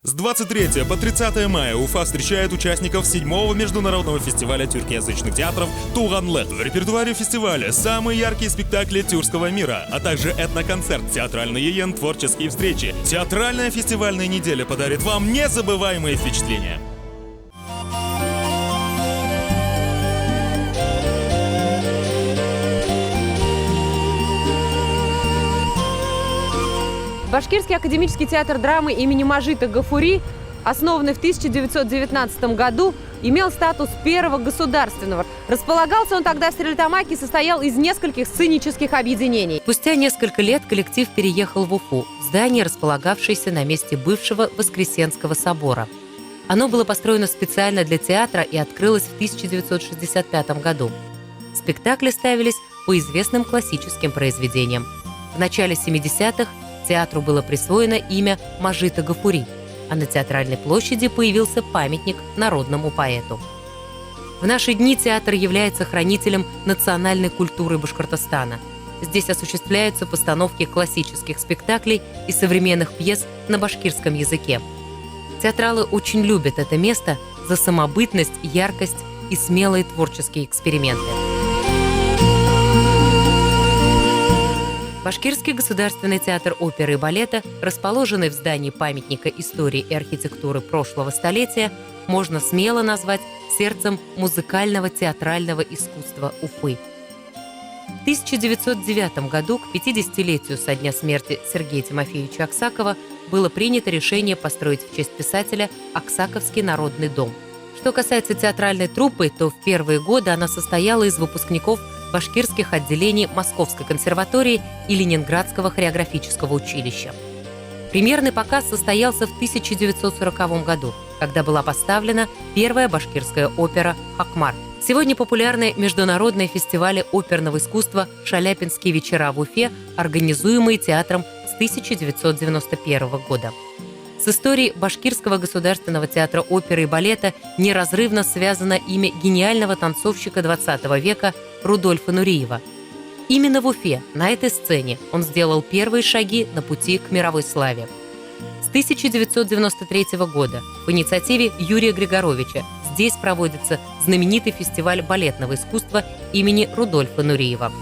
С 23 по 30 мая Уфа встречает участников 7-го международного фестиваля тюркоязычных театров «Туганлет». В репертуаре фестиваля самые яркие спектакли тюркского мира, а также этноконцерт, театральный иен, творческие встречи. Театральная фестивальная неделя подарит вам незабываемые впечатления. Башкирский академический театр драмы имени Мажита Гафури, основанный в 1919 году, имел статус первого государственного. Располагался он тогда в Стерлитамаке и состоял из нескольких сценических объединений. Спустя несколько лет коллектив переехал в Уфу, в здание, располагавшееся на месте бывшего Воскресенского собора. Оно было построено специально для театра и открылось в 1965 году. Спектакли ставились по известным классическим произведениям. В начале 70-х театру было присвоено имя Мажита Гафури, а на Театральной площади появился памятник народному поэту. В наши дни театр является хранителем национальной культуры Башкортостана. Здесь осуществляются постановки классических спектаклей и современных пьес на башкирском языке. Театралы очень любят это место за самобытность, яркость и смелые творческие эксперименты. Башкирский государственный театр оперы и балета, расположенный в здании памятника истории и архитектуры прошлого столетия, можно смело назвать сердцем музыкального театрального искусства Уфы. В 1909 году, к 50-летию со дня смерти Сергея Тимофеевича Аксакова, было принято решение построить в честь писателя Аксаковский народный дом. Что касается театральной труппы, то в первые годы она состояла из выпускников башкирских отделений Московской консерватории и Ленинградского хореографического училища. Премьерный показ состоялся в 1940 году, когда была поставлена первая башкирская опера «Хакмар». Сегодня популярны международные фестивали оперного искусства «Шаляпинские вечера» в Уфе, организуемые театром с 1991 года. С историей Башкирского государственного театра оперы и балета неразрывно связано имя гениального танцовщика XX века Рудольфа Нуриева. Именно в Уфе, на этой сцене, он сделал первые шаги на пути к мировой славе. С 1993 года по инициативе Юрия Григоровича здесь проводится знаменитый фестиваль балетного искусства имени Рудольфа Нуриева.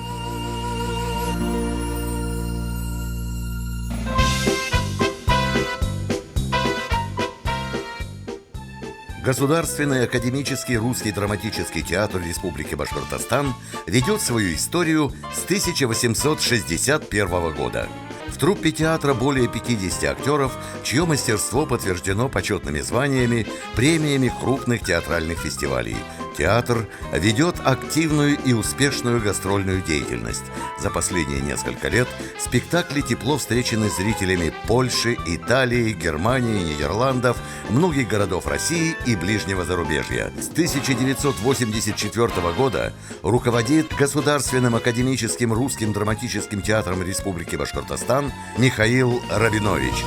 Государственный академический русский драматический театр Республики Башкортостан ведет свою историю с 1861 года. В труппе театра более 50 актеров, чье мастерство подтверждено почетными званиями, премиями крупных театральных фестивалей. Театр ведет активную и успешную гастрольную деятельность. За последние несколько лет спектакли тепло встречены зрителями Польши, Италии, Германии, Нидерландов, многих городов России и ближнего зарубежья. С 1984 года руководит Государственным академическим русским драматическим театром Республики Башкортостан Михаил Рабинович.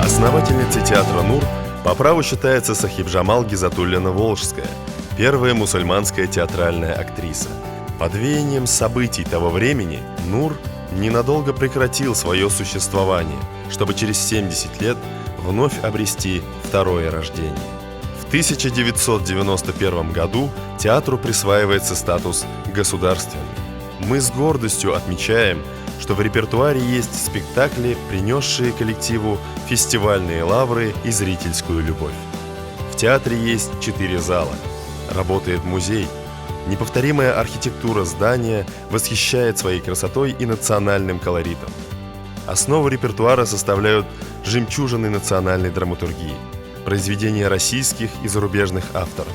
Основательницей театра «Нур» по праву считается Сахибжамал Гизатуллина-Волжская, первая мусульманская театральная актриса. Под веянием событий того времени «Нур» ненадолго прекратил свое существование, чтобы через 70 лет вновь обрести второе рождение. В 1991 году театру присваивается статус государственный. Мы с гордостью отмечаем, что в репертуаре есть спектакли, принесшие коллективу фестивальные лавры и зрительскую любовь. В театре есть 4 зала, работает музей. Неповторимая архитектура здания восхищает своей красотой и национальным колоритом. Основу репертуара составляют жемчужины национальной драматургии, произведения российских и зарубежных авторов.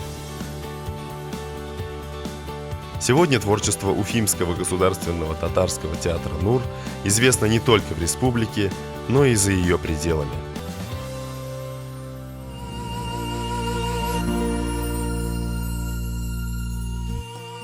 Сегодня творчество Уфимского государственного татарского театра «Нур» известно не только в республике, но и за ее пределами.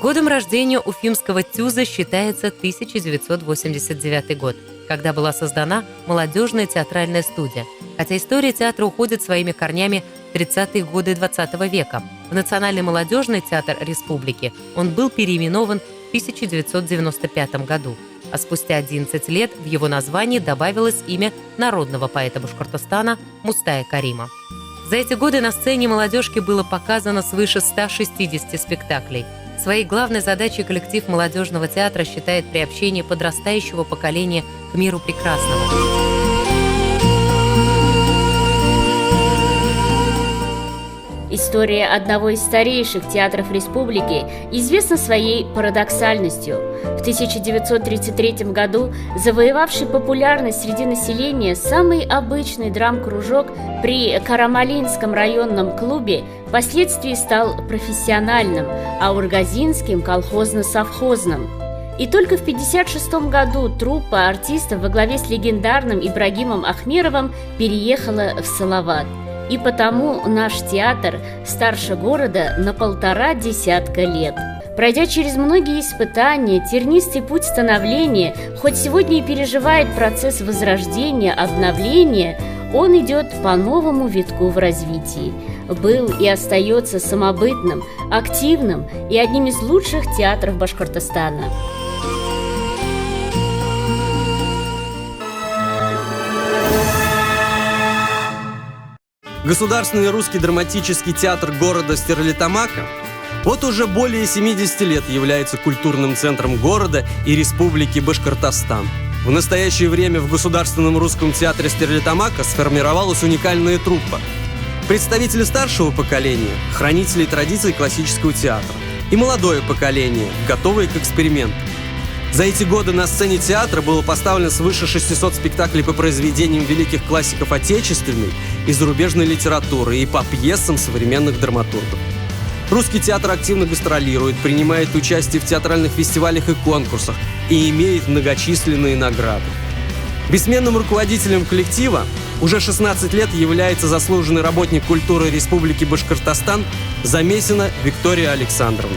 Годом рождения уфимского ТЮЗа считается 1989 год, когда была создана молодежная театральная студия, хотя история театра уходит своими корнями 30-е годы XX века. В Национальный молодежный театр республики он был переименован в 1995 году, а спустя 11 лет в его названии добавилось имя народного поэта Башкортостана Мустая Карима. За эти годы на сцене молодежки было показано свыше 160 спектаклей. Своей главной задачей коллектив молодежного театра считает приобщение подрастающего поколения к миру прекрасному. История одного из старейших театров республики известна своей парадоксальностью. В 1933 году завоевавший популярность среди населения самый обычный драм-кружок при Карамалинском районном клубе впоследствии стал профессиональным, а Ургазинским – колхозно-совхозным. И только в 1956 году труппа артистов во главе с легендарным Ибрагимом Ахмеровым переехала в Салават. И потому наш театр старше города на 1,5 десятка лет. Пройдя через многие испытания, тернистый путь становления, хоть сегодня и переживает процесс возрождения, обновления, он идет по новому витку в развитии. Был и остается самобытным, активным и одним из лучших театров Башкортостана. Государственный русский драматический театр города Стерлитамака вот уже более 70 лет является культурным центром города и республики Башкортостан. В настоящее время в Государственном русском театре Стерлитамака сформировалась уникальная труппа. Представители старшего поколения – хранители традиций классического театра, и молодое поколение, готовые к эксперименту. За эти годы на сцене театра было поставлено свыше 600 спектаклей по произведениям великих классиков отечественной и зарубежной литературы и по пьесам современных драматургов. Русский театр активно гастролирует, принимает участие в театральных фестивалях и конкурсах и имеет многочисленные награды. Бессменным руководителем коллектива уже 16 лет является заслуженный работник культуры Республики Башкортостан Замесина Виктория Александровна.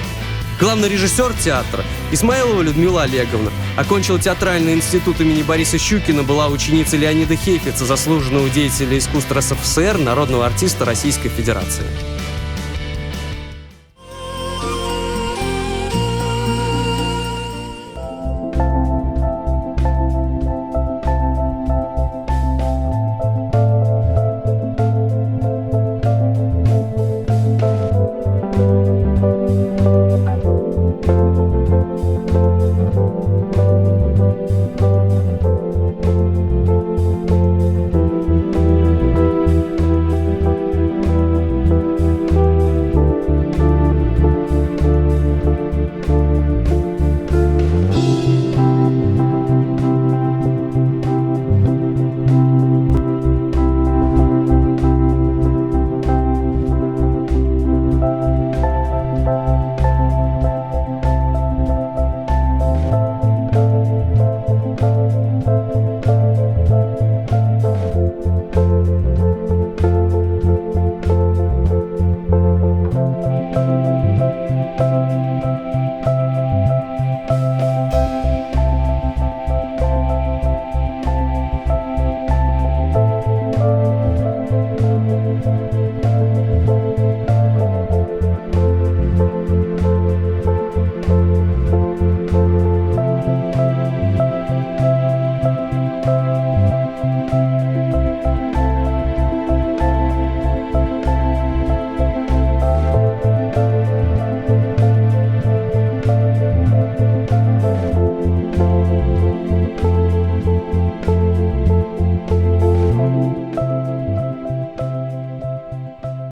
Главный режиссер театра Исмаилова Людмила Олеговна окончила театральный институт имени Бориса Щукина, была ученицей Леонида Хейфица, заслуженного деятеля искусств РСФСР, народного артиста Российской Федерации.